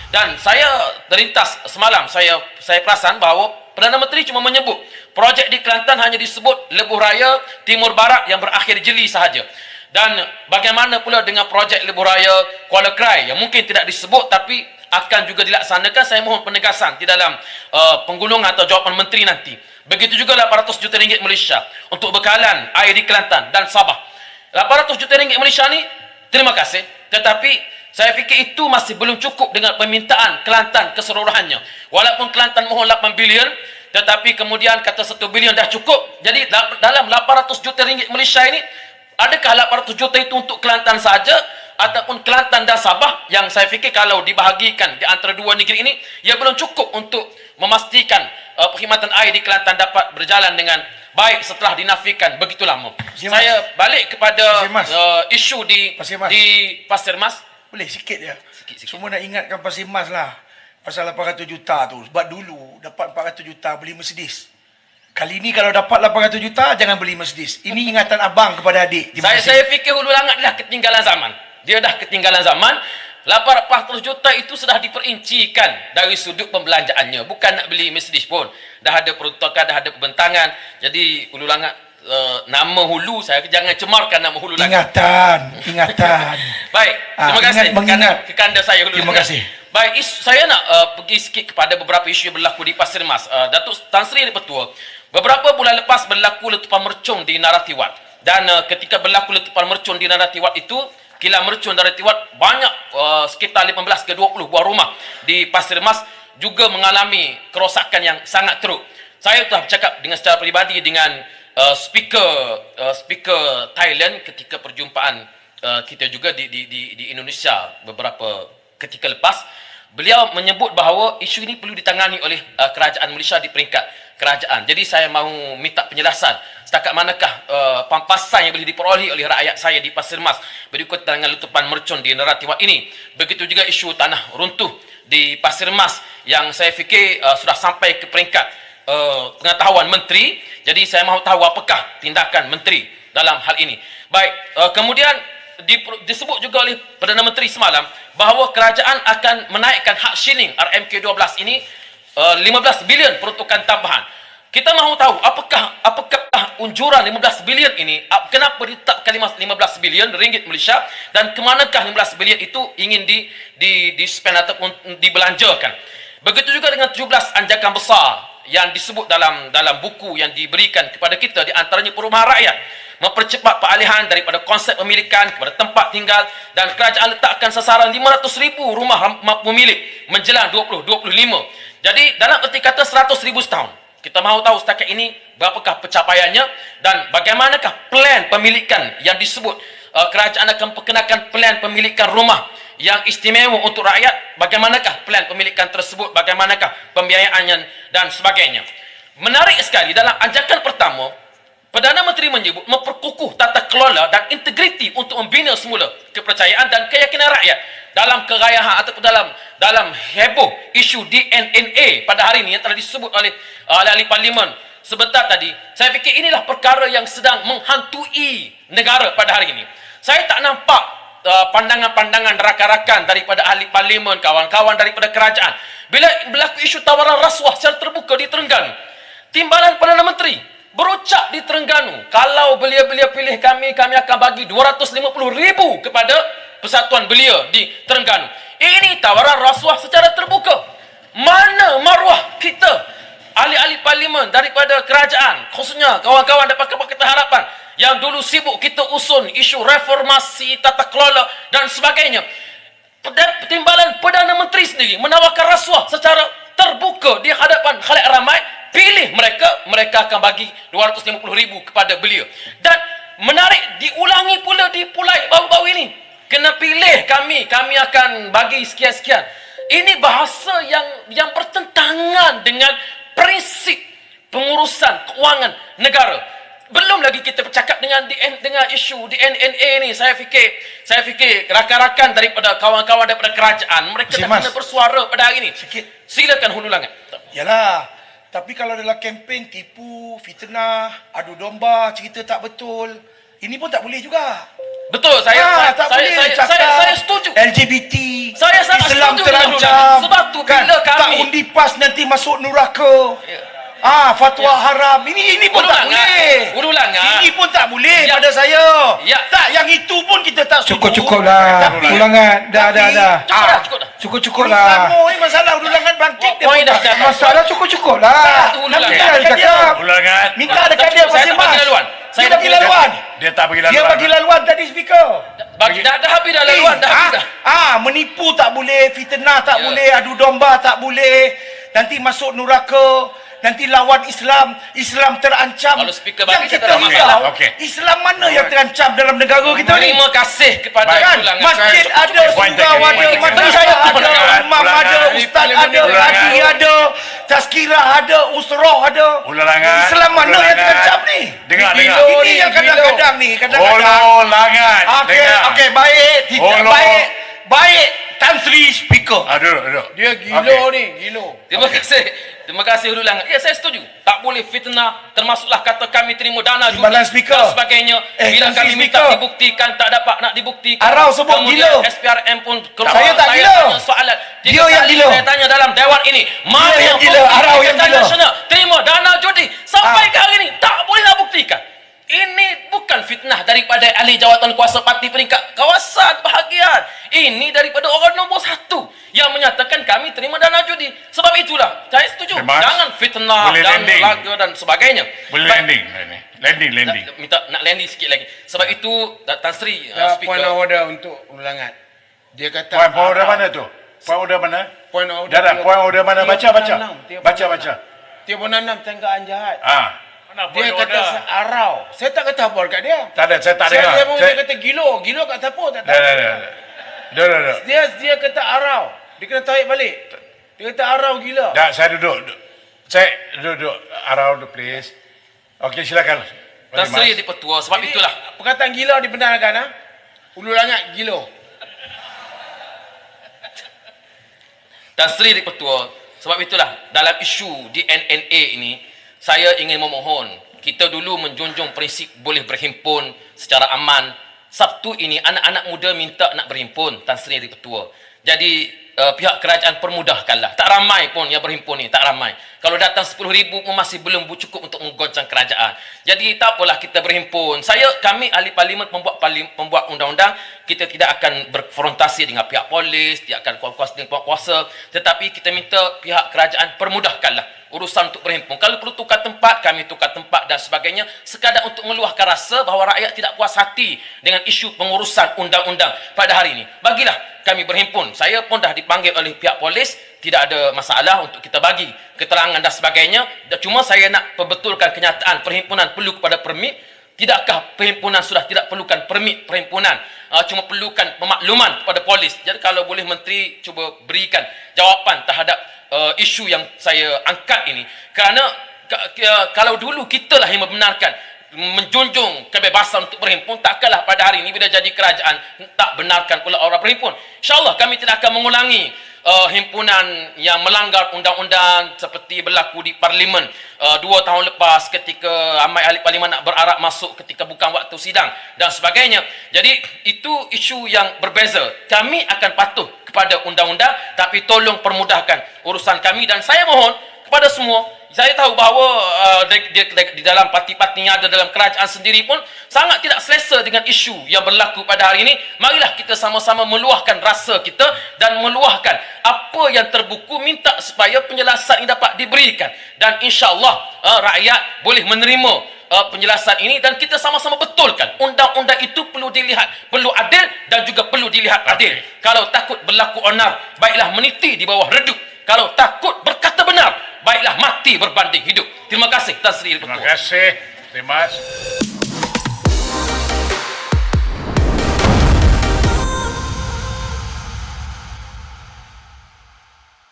Dan saya terlintas semalam, saya perasan bahawa Perdana Menteri cuma menyebut projek di Kelantan hanya disebut Lebuh Raya Timur Barat yang berakhir jeli sahaja. Dan bagaimana pula dengan projek Lebuh Raya Kuala Krai yang mungkin tidak disebut tapi akan juga dilaksanakan. Saya mohon penegasan di dalam penggulungan atau jawapan menteri nanti. Begitu juga 800 juta ringgit Malaysia untuk bekalan air di Kelantan dan Sabah. 800 juta ringgit Malaysia ni terima kasih, tetapi saya fikir itu masih belum cukup dengan permintaan Kelantan keseluruhannya. Walaupun Kelantan mohon 8 bilion, tetapi kemudian kata 1 bilion dah cukup. Jadi dalam 800 juta ringgit Malaysia ini, adakah 800 juta itu untuk Kelantan saja ataupun Kelantan dan Sabah, yang saya fikir kalau dibahagikan di antara dua negeri ini, ia belum cukup untuk memastikan perkhidmatan air di Kelantan dapat berjalan dengan baik setelah dinafikan begitu lama. Saya balik kepada isu di Pasir Mas. Boleh sikit je. Sikit. Semua nak ingatkan Pasir Mas lah. Pasal 800 juta tu. Sebab dulu dapat 400 juta beli Mercedes. Kali ni kalau dapat 800 juta, jangan beli Mercedes. Ini ingatan abang kepada adik. Saya fikir Hulu Langat dah ketinggalan zaman. Dia dah ketinggalan zaman. 800 juta itu sudah diperincikan dari sudut pembelanjaannya. Bukan nak beli Mercedes pun. Dah ada peruntukan, dah ada perbentangan. Jadi Hulu Langat, nama Hulu, saya jangan cemarkan nama Hulu Langat. Ingatan. Baik, terima kasih. Kekanda saya Hulu Terima Langat. kasih. Baik, saya nak pergi sikit kepada beberapa isu yang berlaku di Pasir Mas. Datuk Tan Sri Petua, beberapa bulan lepas berlaku letupan mercun di Naratiwat. Dan ketika berlaku letupan mercun di Naratiwat itu, kilang mercun Naratiwat banyak, sekitar 15 ke 20 buah rumah di Pasir Mas juga mengalami kerosakan yang sangat teruk. Saya telah bercakap dengan secara peribadi dengan speaker Thailand ketika perjumpaan kita juga di Indonesia beberapa ketika lepas. Beliau menyebut bahawa isu ini perlu ditangani oleh kerajaan Malaysia di peringkat kerajaan. Jadi saya mahu minta penjelasan setakat manakah pampasan yang boleh diperoleh oleh rakyat saya di Pasir Mas berikutan dengan letupan mercun di Naratiwat ini. Begitu juga isu tanah runtuh di Pasir Mas yang saya fikir sudah sampai ke peringkat pengetahuan menteri. Jadi saya mahu tahu apakah tindakan menteri dalam hal ini. Baik, kemudian disebut juga oleh Perdana Menteri semalam bahawa kerajaan akan menaikkan hak shilling RMK12 ini 15 bilion peruntukan tambahan. Kita mahu tahu apakah unjuran 15 bilion ini, kenapa ditetapkan 15 bilion ringgit Malaysia dan ke manakah 15 bilion itu ingin di spend ataupun dibelanjakan. Begitu juga dengan 17 anjakan besar yang disebut dalam buku yang diberikan kepada kita, di antaranya perumahan rakyat, mempercepat peralihan daripada konsep pemilikan kepada tempat tinggal, dan kerajaan letakkan sasaran 500,000 rumah pemilik menjelang 2025. Jadi dalam erti kata 100,000 setahun. Kita mahu tahu setakat ini berapakah pencapaiannya dan bagaimanakah plan pemilikan yang disebut kerajaan akan perkenalkan plan pemilikan rumah yang istimewa untuk rakyat. Bagaimanakah plan pemilikan tersebut, bagaimanakah pembiayaannya dan sebagainya. Menarik sekali, dalam anjakan pertama Perdana Menteri menyebut memperkukuh tata kelola dan integriti untuk membina semula kepercayaan dan keyakinan rakyat dalam kerayahan ataupun dalam heboh isu DNNA pada hari ini yang telah disebut oleh ahli parlimen sebentar tadi. Saya fikir inilah perkara yang sedang menghantui negara pada hari ini. Saya tak nampak pandangan-pandangan rakan-rakan daripada ahli parlimen, kawan-kawan daripada kerajaan bila berlaku isu tawaran rasuah secara terbuka di Terengganu. Timbalan Perdana Menteri berucap di Terengganu, kalau belia-belia pilih kami akan bagi 250,000 kepada persatuan belia di Terengganu. Ini tawaran rasuah secara terbuka. Mana maruah kita, ahli-ahli parlimen daripada kerajaan, khususnya kawan-kawan daripada Pakatan Harapan yang dulu sibuk kita usun isu reformasi, tata kelola dan sebagainya. Timbalan Perdana Menteri sendiri menawarkan rasuah secara terbuka di hadapan khalayak ramai. Pilih mereka akan bagi 250,000 kepada belia. Dan menarik, diulangi pula di Pulai baru-baru ini. Kena pilih kami akan bagi sekian-sekian. Ini bahasa yang bertentangan dengan prinsip pengurusan keuangan negara. Belum lagi kita bercakap dengan isu DNNA ni. Saya fikir rakan-rakan daripada kawan-kawan daripada kerajaan, mereka dah kena bersuara pada hari ini. Silakan Hulu Langat. Yalah. Tapi kalau dalam kempen tipu, fitnah, adu domba, cerita tak betul, ini pun tak boleh juga. Betul, tak boleh cakap saya setuju. LGBT. Saya sangat Islam setuju terancam. dengan sebab tu kan, bila tak kami undi PAS nanti masuk neraka. Fatwa haram. Ini pun tak boleh. Ulang-ulang. Ini pun tak boleh Ya. pada saya. Ya. Tak, yang itu pun kita tak setuju. Cukup lah. Tapi- Ulangan. Dah. Cukup dah. Cukup lah. Selama ini masalah ulangan bangkit. dia Poin pun dah, tak- dah. Masalah cukup lah. Satu Nanti ulangan. ada dekat dia. Ulangan. Minta dekat dia Saya Pasir tak bagi Mas. laluan. Saya Dia bagi tak laluan. Dia tak bagi Dia laluan. bagi laluan tadi speaker. Dah habis dah laluan, dah habis dah. Menipu tak boleh, fitnah tak Ya. boleh, adu domba tak boleh. Nanti masuk neraka, nanti lawan Islam, Islam terancam. Kalau speaker bagi, Yang saya kita tak ada masalah. risau, Okey. Islam mana yang terancam dalam negara kita ni? Terima kasih kepada Kan? ulangan. Masjid Saya- ada, Poin surau taken. ada, Poin taken. madrasah ada, Ulangan. imam ada, Ulangan. ustaz ada, Ulangan. hadi ada, tazkirah ada, usrah ada. Ulangan. Islam mana yang Ulangan. terancam ni? Dengar. Ini yang kadang-kadang ni, kadang-kadang. Ulangan. Okey, baik. Tidak baik. Baik. Tan Sri speaker. Duduk. Dia gila ni. Terima kasih ulangan. Ya, saya setuju. Tak boleh fitnah, termasuklah kata kami terima dana judi Timbalan speaker. dan sebagainya. Bila Tan Sri kami minta speaker. dibuktikan, tak dapat nak dibuktikan. Arau sebut Kemudian gila. SPRM pun keluar. Saya tak gila. Tanya soalan. Dia Tiga yang kali gila. saya tanya dalam dewan ini. Mana yang gila, bukti Arau yang Ikatan gila. Nasional terima dana judi. Sampai ke hari ini, tak boleh nak buktikan. Ini bukan fitnah daripada ahli jawatan kuasa parti peringkat kawasan bahagian. Ini daripada orang nombor 1 yang menyatakan kami terima dana judi. Sebab itulah saya setuju. Mas, Jangan fitnah boleh dan landing. laga dan sebagainya. Boleh Baik, landing. Landing. minta nak landing sikit lagi. Sebab itu Tan Sri Point speaker. order untuk ulangan. Dia kata Point order mana tu? Point order mana? Point order. Dah. Point order mana? Baca. Baca. Dia pun nanam tenggaan jahat. Mana Dia kata arau. Saya tak kata apa dekat dia. Tak ada, saya tak Saya dengar. dia kata gilo. Gilo kat siapa tak tahu. Dah. Dia kata arau. Dia kena tarik balik. Dia kata arau gila. Dah, saya duduk. Saya duduk around the place. Okey, silakan. Tan Sri di petua. Sebab Jadi, itulah. perkataan gila dibenarkan. Ulu langat gilo. Tan Sri di petua. Sebab itulah dalam isu di NNA ini saya ingin memohon kita dulu menjunjung prinsip boleh berhimpun secara aman. Sabtu ini anak-anak muda minta nak berhimpun, Tan Sri di petua. Jadi pihak kerajaan permudahkanlah. Tak ramai pun yang berhimpun ni, tak ramai. Kalau datang 10,000 pun masih belum cukup untuk menggoncang kerajaan. Jadi tak apalah kita berhimpun. Kami ahli parlimen pembuat undang-undang, kita tidak akan berkonfrontasi dengan pihak polis, tidak akan kuasa dengan pihak kuasa, tetapi kita minta pihak kerajaan permudahkanlah urusan untuk berhimpun. Kalau perlu tukar tempat, kami tukar tempat dan sebagainya, sekadar untuk meluahkan rasa bahawa rakyat tidak puas hati dengan isu pengurusan undang-undang pada hari ini. Bagilah kami berhimpun. Saya pun dah dipanggil oleh pihak polis, tidak ada masalah untuk kita bagi keterangan dan sebagainya. Cuma saya nak perbetulkan kenyataan perhimpunan perlu kepada permit. Tidakkah perhimpunan sudah tidak perlukan permit perhimpunan? Cuma perlukan pemakluman kepada polis. Jadi kalau boleh menteri cuba berikan jawapan terhadap isu yang saya angkat ini. Kerana kalau dulu kitalah yang membenarkan menjunjung kebebasan untuk berhimpun, takkanlah pada hari ini bila jadi kerajaan tak benarkan pula orang berhimpun. InsyaAllah kami tidak akan mengulangi himpunan yang melanggar undang-undang seperti berlaku di parlimen 2 tahun lepas ketika ramai ahli parlimen nak berarak masuk ketika bukan waktu sidang dan sebagainya. Jadi itu isu yang berbeza. Kami akan patuh kepada undang-undang, tapi tolong permudahkan urusan kami. Dan saya mohon kepada semua, saya tahu bahawa di dalam parti-parti yang ada dalam kerajaan sendiri pun sangat tidak selesa dengan isu yang berlaku pada hari ini. Marilah kita sama-sama meluahkan rasa kita dan meluahkan apa yang terbuku, minta supaya penjelasan ini dapat diberikan. Dan insya-Allah rakyat boleh menerima penjelasan ini dan kita sama-sama betulkan undang-undang itu perlu dilihat, perlu adil dan juga perlu dilihat adil. Kalau takut berlaku onar, baiklah meniti di bawah redup. Kalau takut berkata benar, baiklah mati berbanding hidup. Terima kasih Tan Sri. Terima kasih. Terima kasih.